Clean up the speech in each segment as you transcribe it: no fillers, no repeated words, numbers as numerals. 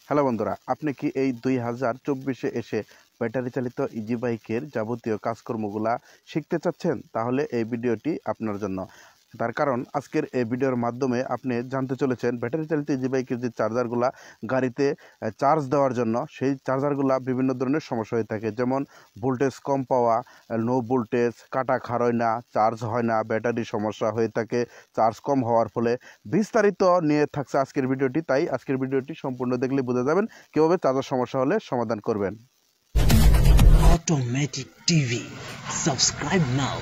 Hello বন্ধুরা, আপনি কি এই 2024-এ এসে ব্যাটারি চালিত ইজি বাইকের যাবতীয় কাজকর্মগুলা শিখতে চাচ্ছেন? তাহলে এই ভিডিওটি আপনার জন্য। তার কারণ আজকের এই ভিডিওর মাধ্যমে আপনি জানতে চলেছেন ব্যাটারি চালিত ইজি বাইকের যে চার্জারগুলা গাড়িতে চার্জ দেওয়ার জন্য, সেই চার্জারগুলা বিভিন্ন ধরনের সমস্যা হয়ে থাকে। যেমন ভোল্টেজ কম পাওয়া, লো ভোল্টেজ, কাটা খাড়ায় না, চার্জ হয় না, ব্যাটারির সমস্যা হয়ে থাকে চার্জ কম হওয়ার ফলে। বিস্তারিত নিয়ে থাকছে আজকের ভিডিওটি, তাই আজকের ভিডিওটি সম্পূর্ণ দেখলে বুঝে যাবেন কীভাবে চার্জার সমস্যা হলে সমাধান করবেন। Automatic TV, subscribe now.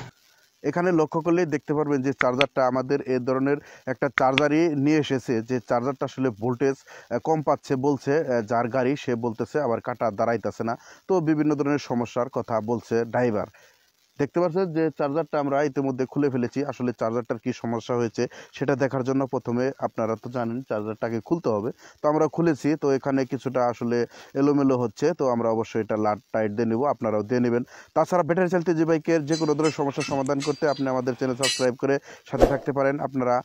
এখানে লক্ষ্য করলেই দেখতে পারবেন যে চার্জারটা আমাদের এ ধরনের একটা চার্জারই নিয়ে এসেছে, যে চার্জারটা আসলে ভোল্টেজ কম পাচ্ছে বলছে যার গাড়ি, সে বলতেছে আবার কাটা দাঁড়াইতেছে না। তো বিভিন্ন ধরনের সমস্যার কথা বলছে ড্রাইভার। দেখতে পাচ্ছেন যে চার্জারটা আমরা ইতিমধ্যে খুলে ফেলেছি। আসলে চার্জারটার কি সমস্যা হয়েছে সেটা দেখার জন্য প্রথমে আপনারা তো জানেন চার্জারটাকে খুলতে হবে। তো আমরা খুলেছি, তো এখানে কিছুটা আসলে এলোমেলো হচ্ছে, তো আমরা অবশ্যই এটা লাট টাইট দিয়ে নেব, আপনারাও দিয়ে নেবেন। তাছাড়া ব্যাটারি চালিত যে বাইকের যে কোনো ধরনের সমস্যার সমাধান করতে আপনি আমাদের চ্যানেল সাবস্ক্রাইব করে সাথে থাকতে পারেন। আপনারা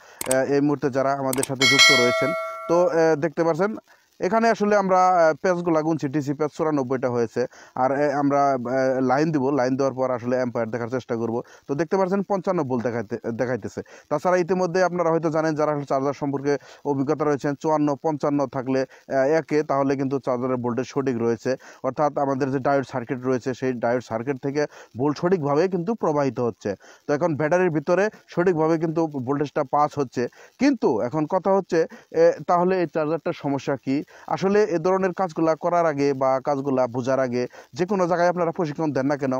এই মুহূর্তে যারা আমাদের সাথে যুক্ত রয়েছেন, তো দেখতে পাচ্ছেন এখানে আসলে আমরা প্যাচগুলা গুনছি, ডিসি প্যাচ 94টা হয়েছে। আর আমরা লাইন দিব, লাইন দেওয়ার পর আসলে অ্যাম্পায়ার দেখার চেষ্টা করব। তো দেখতে পাচ্ছেন 55 ভোল্ট দেখাইতেছে। তাছাড়া ইতিমধ্যে আপনারা হয়তো জানেন, যারা চার্জার সম্পর্কে অভিজ্ঞতা রয়েছেন, 54-55 থাকলে একে, তাহলে কিন্তু চার্জারের ভোল্টেজ সঠিক রয়েছে। অর্থাৎ আমাদের যে ডায়োড সার্কিট রয়েছে, সেই ডায়োড সার্কিট থেকে ভোল্ট সঠিকভাবে কিন্তু প্রবাহিত হচ্ছে। তো এখন ব্যাটারির ভিতরে সঠিকভাবে কিন্তু ভোল্টেজটা পাস হচ্ছে। কিন্তু এখন কথা হচ্ছে তাহলে এই চার্জারটার সমস্যা কি? আসলে এ ধরনের কাজগুলা করার আগে বা কাজগুলা বোঝার আগে, যে কোনো জায়গায় আপনারা প্রশিক্ষণ দেন না কেন,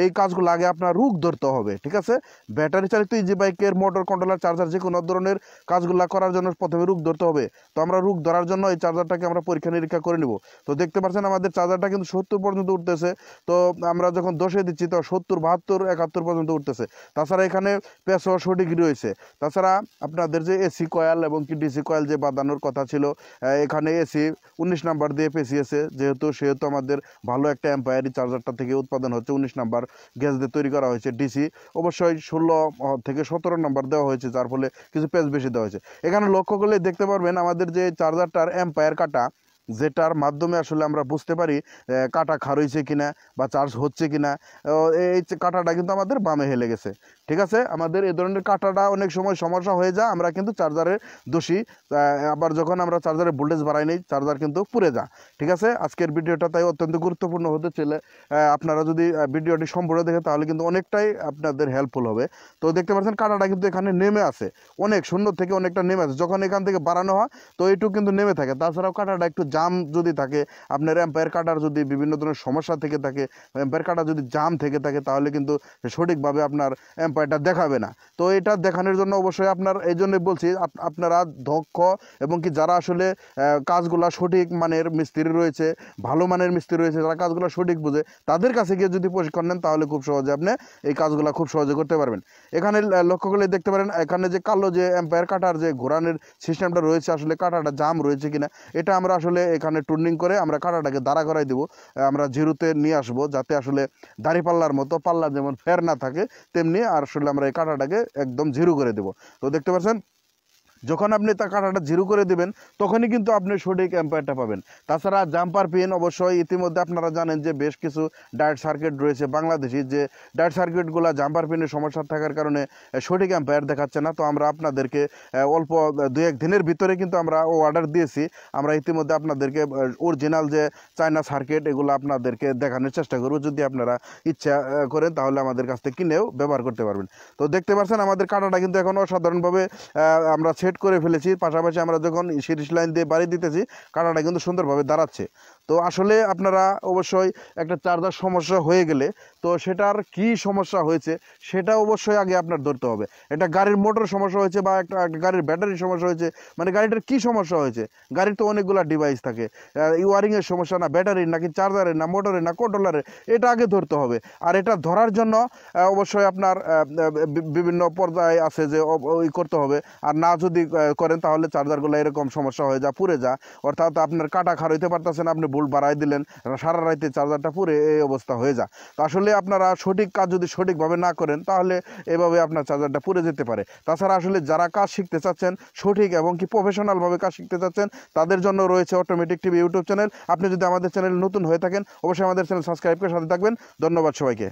এই কাজগুলো আগে আপনার রুখ ধরতে হবে। ঠিক আছে, ব্যাটারি চালিত ইজি বাইকের মোটর কন্ট্রোলার চার্জার যে কোনো ধরনের কাজগুলা করার জন্য প্রথমে রুখ ধরতে হবে। তো আমরা রুখ ধরার জন্য এই চার্জারটাকে আমরা পরীক্ষা নিরীক্ষা করে নিব। তো দেখতে পাচ্ছেন আমাদের চার্জারটা কিন্তু 70 পর্যন্ত উঠতেছে। তো আমরা যখন 10-এ দিচ্ছি তো 70, 72, 71 পর্যন্ত উঠতেছে। তাছাড়া এখানে পেছও সঠিক রয়েছে। তাছাড়া আপনাদের যে এসি কয়েল এবং কি ডিসি কয়েল যে বাঁধানোর কথা ছিল, এখানে এসি 19 নাম্বার দিয়ে পেঁচিয়েছে, সেহেতু আমাদের ভালো একটা অ্যাম্পায়ারি চার্জারটা থেকে উৎপাদন হচ্ছে। 19 নাম্বার গ্যাস দিয়ে তৈরি করা হয়েছে। ডিসি অবশ্যই 16 থেকে 17 নাম্বার দেওয়া হয়েছে, যার ফলে কিছু পেঁচ বেশি দেওয়া হয়েছে। এখানে লক্ষ্য করলে দেখতে পারবেন আমাদের যে চার্জারটার অ্যাম্পায়ার কাটা, যেটার মাধ্যমে আসলে আমরা বুঝতে পারি কাটা খারইছে কিনা বা চার্জ হচ্ছে কিনা। এই কাটাটা কিন্তু আমাদের বামে হেলে গেছে। ঠিক আছে, আমাদের এই ধরনের কাটাটা অনেক সময় সমস্যা হয়ে যায়, আমরা কিন্তু চার্জারের দোষী। আবার যখন আমরা চার্জারের ভোল্টেজ বাড়াই নেই, চার্জার কিন্তু পুড়ে যায়। ঠিক আছে, আজকের ভিডিওটা তাই অত্যন্ত গুরুত্বপূর্ণ হতে চলে। আপনারা যদি ভিডিওটি সম্পূর্ণ দেখেন তাহলে কিন্তু অনেকটাই আপনাদের হেল্পফুল হবে। তো দেখতে পাচ্ছেন কাটাটা কিন্তু এখানে নেমে আছে, অনেক শূন্য থেকে অনেকটা নেমে আছে। যখন এখান থেকে বাড়ানো হয় তো এইটুকু কিন্তু নেমে থাকে। তাছাড়াও কাটাটা একটু জাম যদি থাকে, আপনার অ্যাম্পায়ার কাটার যদি বিভিন্ন ধরনের সমস্যা থেকে থাকে, অ্যাম্পায়ার কাটা যদি জাম থেকে থাকে, তাহলে কিন্তু সঠিকভাবে আপনার অ্যাম্পায়ারটা দেখাবে না। তো এটা দেখানোর জন্য অবশ্যই আপনার, এই জন্যই বলছি আপনারা দক্ষ এবং কি যারা আসলে কাজগুলা সঠিক মানের মিস্ত্রি রয়েছে, ভালো মানের মিস্ত্রি রয়েছে, যারা কাজগুলো সঠিক বুঝে, তাদের কাছে গিয়ে যদি প্রশিক্ষণ নেন তাহলে খুব সহজে আপনি এই কাজগুলো খুব সহজে করতে পারবেন। এখানে লক্ষ্য করলে দেখতে পারেন এখানে যে কালো যে অ্যাম্পায়ার কাটার যে ঘোরানোর সিস্টেমটা রয়েছে, আসলে কাটাটা জাম রয়েছে কিনা এটা আমরা আসলে এখানে টুর্নিং করে আমরা কাটাটাকে দাঁড়া করাই দেবো। আমরা জিরোতে নিয়ে আসবো, যাতে আসলে দাড়ি পাল্লার মতো, পাল্লা যেমন ফের না থাকে তেমনি আর আসলে আমরা এই কাটাটাকে একদম জিরো করে দেবো। তো দেখতে পাচ্ছেন যখন আপনি তা কাটাটা জিরো করে দেবেন তখনই কিন্তু আপনি সঠিক অ্যাম্পায়ারটা পাবেন। তাছাড়া জাম্পার পিন, অবশ্যই ইতিমধ্যে আপনারা জানেন যে বেশ কিছু ডায়েট সার্কিট রয়েছে বাংলাদেশি, যে ডায়েট সার্কিটগুলো জাম্পার পিনের সমস্যা থাকার কারণে সঠিক অ্যাম্পায়ার দেখাচ্ছে না। তো আমরা আপনাদেরকে অল্প 2-1 দিনের ভিতরে কিন্তু আমরা অর্ডার দিয়েছি। আমরা ইতিমধ্যে আপনাদেরকে অরিজিনাল যে চায়না সার্কিট এগুলো আপনাদেরকে দেখানোর চেষ্টা করব। যদি আপনারা ইচ্ছা করেন তাহলে আমাদের কাছ থেকে কিনেও ব্যবহার করতে পারবেন। তো দেখতে পাচ্ছেন আমাদের কাটাটা কিন্তু এখন অসাধারণভাবে আমরা সেট করে ফেলেছি। পাশাপাশি আমরা যখন সিরিজ লাইন দিয়ে বাড়ি দিতেছি, কাটাটা কিন্তু সুন্দরভাবে দাঁড়াচ্ছে। তো আসলে আপনারা অবশ্যই একটা চার্জার সমস্যা হয়ে গেলে তো সেটার কি সমস্যা হয়েছে সেটা অবশ্যই আগে আপনার ধরতে হবে। এটা গাড়ির মোটর সমস্যা হয়েছে বা একটা গাড়ির ব্যাটারির সমস্যা হয়েছে, মানে গাড়িটার কি সমস্যা হয়েছে। গাড়ির তো অনেকগুলো ডিভাইস থাকে, ওয়ারিংয়ের সমস্যা না ব্যাটারির, নাকি চার্জারের, না মোটরের, না কন্ট্রোলারের, এটা আগে ধরতে হবে। আর এটা ধরার জন্য অবশ্যই আপনার বিভিন্ন পর্যায়ে আছে যে ওই করতে হবে। আর না যদি করেন তাহলে চার্জারগুলো এরকম সমস্যা হয়ে যায়, পুড়ে যায়। অর্থাৎ আপনার কাটা খারাইতে পারতেছেন, আপনি ভোল্ট বাড়াই দিলেন, সারা রাইতে চার্জারটা পুড়ে এই অবস্থা হয়ে যায়। তো আসলে আপনারা সঠিক কাজ যদি সঠিকভাবে না করেন তাহলে এভাবে আপনার চার্জারটা পুড়ে যেতে পারে। তাছাড়া আসলে যারা কাজ শিখতে চাচ্ছেন সঠিক এবং কি প্রফেশনালভাবে কাজ শিখতে চাচ্ছেন তাদের জন্য রয়েছে অটোমেটিক টিভি ইউটিউব চ্যানেল। আপনি যদি আমাদের চ্যানেল নতুন হয়ে থাকেন অবশ্যই আমাদের চ্যানেল সাবস্ক্রাইব করে সাথে থাকবেন। ধন্যবাদ সবাইকে।